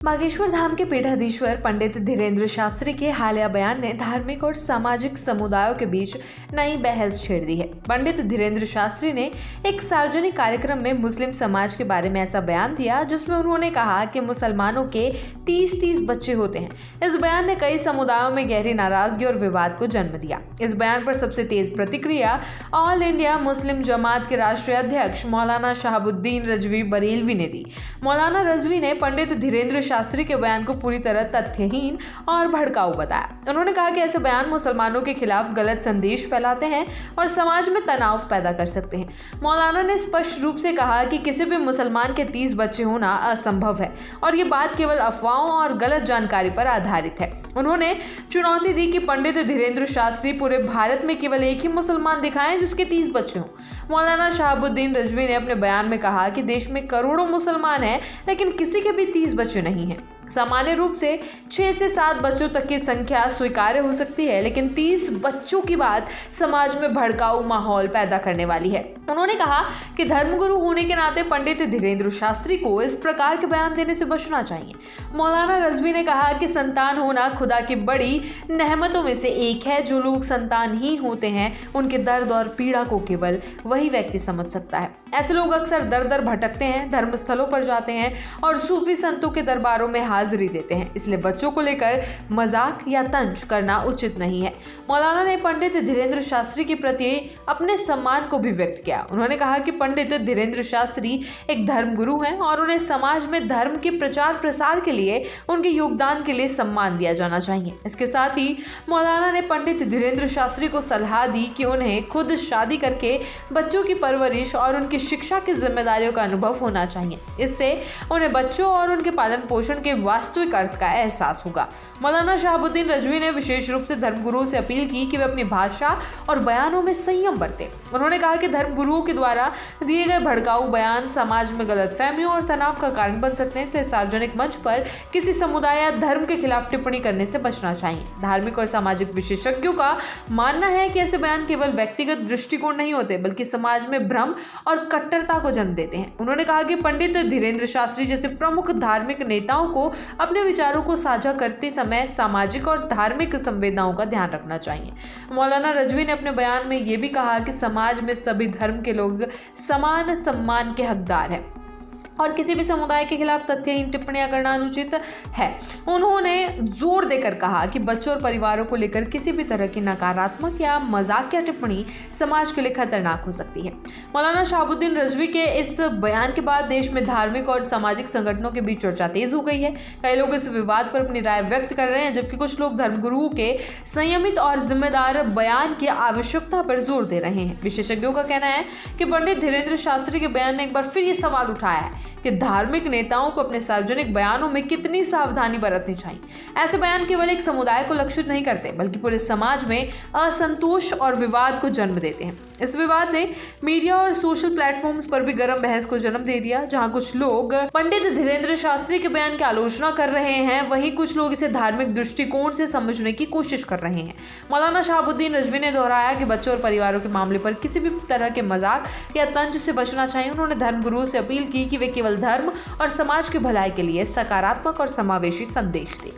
बागेश्वर धाम के पीठाधीश्वर पंडित धीरेन्द्र शास्त्री के हालिया बयान ने धार्मिक और सामाजिक समुदायों के बीच नई बहस छेड़ दी है। पंडित धीरेन्द्र शास्त्री ने एक सार्वजनिक कार्यक्रम में मुस्लिम समाज के बारे में ऐसा बयान दिया जिसमें उन्होंने कहा कि मुसलमानों के 30 बच्चे होते हैं। इस बयान ने कई समुदायों में गहरी नाराजगी और विवाद को जन्म दिया। इस बयान पर सबसे तेज प्रतिक्रिया ऑल इंडिया मुस्लिम जमात के राष्ट्रीय अध्यक्ष मौलाना शहाबुद्दीन रजवी बरेलवी ने दी। मौलाना रजवी ने पंडित धीरेन्द्र शास्त्री के बयान को पूरी तरह तथ्यहीन और भड़काऊ बताया। उन्होंने कहा कि ऐसे बयान मुसलमानों के खिलाफ गलत संदेश फैलाते हैं और समाज में तनाव पैदा कर सकते हैं। मौलाना ने स्पष्ट रूप से कहा कि किसी भी मुसलमान के 30 बच्चे होना असंभव है और ये बात केवल अफवाहों और गलत जानकारी पर आधारित है। उन्होंने चुनौती दी कि पंडित धीरेन्द्र शास्त्री पूरे भारत में केवल एक ही मुसलमान दिखाएं जिसके 30 बच्चे हों। मौलाना शहाबुद्दीन रजवी ने अपने बयान में कहा कि देश में करोड़ों मुसलमान हैं लेकिन किसी के भी 30 बच्चे नहीं हैं। सामान्य रूप से 6 से 7 बच्चों तक की संख्या स्वीकार्य हो सकती है, लेकिन 30 बच्चों की बात समाज में भड़काऊ माहौल पैदा करने वाली है। उन्होंने कहा कि धर्मगुरु होने के नाते पंडित धीरेन्द्र शास्त्री को इस प्रकार के बयान देने से बचना चाहिए। मौलाना रजवी ने कहा कि संतान होना खुदा की बड़ी नेमतों में से एक है। जो लोग संतानहीन होते हैं उनके दर्द और पीड़ा को केवल वही व्यक्ति समझ सकता है। ऐसे लोग अक्सर दर दर भटकते हैं, धर्मस्थलों पर जाते हैं और सूफी संतों के दरबारों में हाजिरी देते हैं। इसलिए बच्चों को लेकर मजाक या तंज करना उचित नहीं है। मौलाना ने पंडित धीरेन्द्र शास्त्री के प्रति अपने सम्मान को भी व्यक्त किया। उन्होंने कहा कि पंडित धीरेन्द्र शास्त्री एक धर्मगुरु हैं और उन्हें समाज में धर्म के प्रचार प्रसार के लिए उनके योगदान के लिए सम्मान दिया जाना चाहिए। इसके साथ ही मौलाना ने पंडित धीरेन्द्र शास्त्री को सलाह दी कि उन्हें खुद शादी करके बच्चों की परवरिश और उनकी शिक्षा की जिम्मेदारियों का अनुभव होना चाहिए। इससे उन्हें बच्चों और उनके पालन पोषण के वास्तविक अर्थ का एहसास होगा। मौलाना शहाबुद्दीन रजवी ने विशेष रूप से धर्मगुरुओं से अपील की कि वे अपनी भाषा और बयानों में संयम बरतें। उन्होंने कहा कि धर्मगुरुओं के द्वारा दिए गए भड़काऊ बयान समाज में गलतफहमियों और तनाव का कारण बन सकते हैं। इसलिए सार्वजनिक मंच पर किसी समुदाय या धर्म के खिलाफ टिप्पणी करने से बचना चाहिए। धार्मिक और सामाजिक विशेषज्ञों का मानना है कि ऐसे बयान केवल व्यक्तिगत दृष्टिकोण नहीं होते बल्कि समाज में भ्रम और कट्टरता को जन्म देते हैं। उन्होंने कहा कि पंडित धीरेन्द्र शास्त्री जैसे प्रमुख धार्मिक नेताओं को अपने विचारों को साझा करते समय सामाजिक और धार्मिक संवेदनाओं का ध्यान रखना चाहिए। मौलाना रजवी ने अपने बयान में यह भी कहा कि समाज में सभी धर्म के लोग समान सम्मान के हकदार हैं और किसी भी समुदाय के खिलाफ तथ्यहीन टिप्पणियां करना अनुचित है। उन्होंने जोर देकर कहा कि बच्चों और परिवारों को लेकर किसी भी तरह की नकारात्मक या मजाकिया टिप्पणी समाज के लिए खतरनाक हो सकती है। मौलाना शहाबुद्दीन रजवी के इस बयान के बाद देश में धार्मिक और सामाजिक संगठनों के बीच चर्चा तेज हो गई है। कई लोग इस विवाद पर अपनी राय व्यक्त कर रहे हैं, जबकि कुछ लोग धर्मगुरुओं के संयमित और जिम्मेदार बयान की आवश्यकता पर जोर दे रहे हैं। विशेषज्ञों का कहना है कि पंडित धीरेन्द्र शास्त्री के बयान ने एक बार फिर ये सवाल उठाया है कि धार्मिक नेताओं को अपने सार्वजनिक बयानों में कितनी सावधानी बरतनी चाहिए। ऐसे बयान केवल एक समुदाय को लक्षित नहीं करते बल्कि पूरे समाज में असंतोष और विवाद को जन्म देते हैं। इस विवाद ने मीडिया और सोशल प्लेटफॉर्म्स पर भी गर्म बहस को जन्म दे दिया। जहां कुछ लोग पंडित धीरेन्द्र शास्त्री के बयान की आलोचना कर रहे हैं, वहीं कुछ लोग इसे धार्मिक दृष्टिकोण से समझने की कोशिश कर रहे हैं। मौलाना शहाबुद्दीन रजवी ने दोहराया कि बच्चों और परिवारों के मामले पर किसी भी तरह के मजाक या तंज से बचना चाहिए। उन्होंने धर्मगुरुओं से अपील की कि वे केवल धर्म और समाज की भलाई के लिए सकारात्मक और समावेशी संदेश दें।